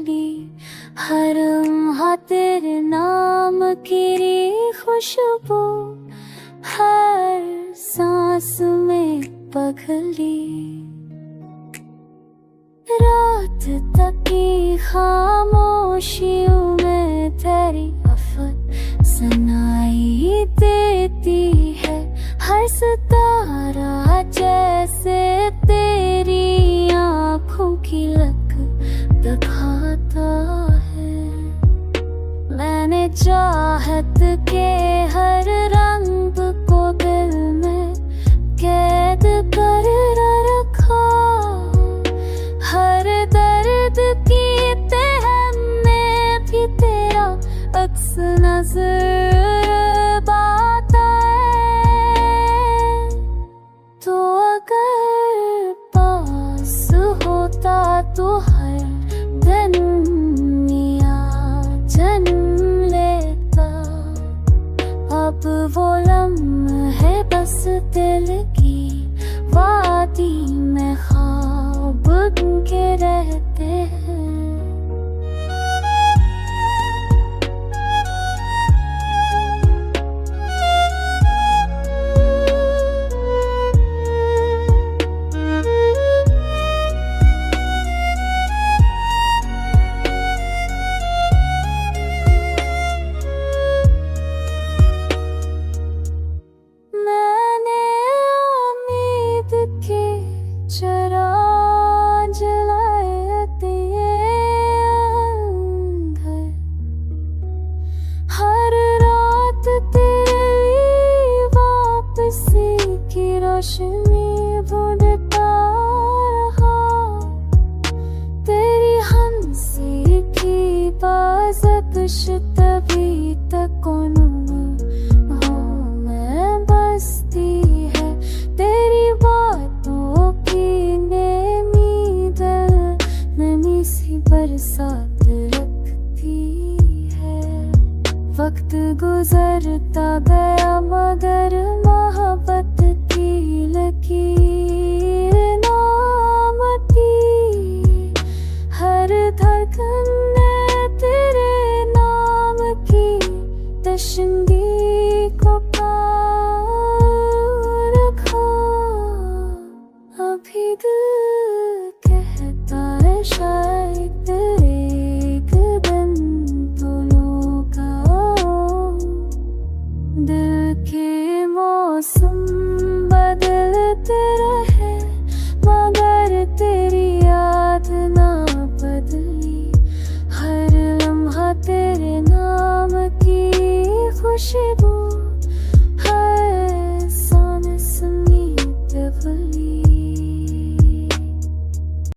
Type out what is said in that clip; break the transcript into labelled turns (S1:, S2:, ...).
S1: खिली, हर लम्हा तेरे नाम की खुशबू, हर सांस में पगली। रात तक की खामोशियों में तेरी आफत सुनाई देती है, हर सितारा जैसे तेरी आँखों की लग दिखाता है। मैंने चाहत के हर रंग को दिल में कैद कर रखा, हर दर्द की तह में भी तेरा अक्स नजर आता है। तो अगर पास होता तो हर दिन या जन्म लेता, अब वो लम्हे बस दिल की वादी में ख्वाब के रहते हैं। मैंने उम्मीद के चराग जलाए दिए अंधर, हर रात तेरी वापसी की रोशनी ढूंढता रहा, तेरी हंसी की बाज़त तभी तक बसती है, तेरी बातों की नेमी दिल नमी सी बरसात रखती है। वक्त गुजरता गया मगर मोहब्बत की लकीर नाम थी, हर धड़कन ने तेरे नाम की तशंगी को अभी दिल कहता है शायद एक दिन दोनों का, दिल के मौसम बदलते रहे।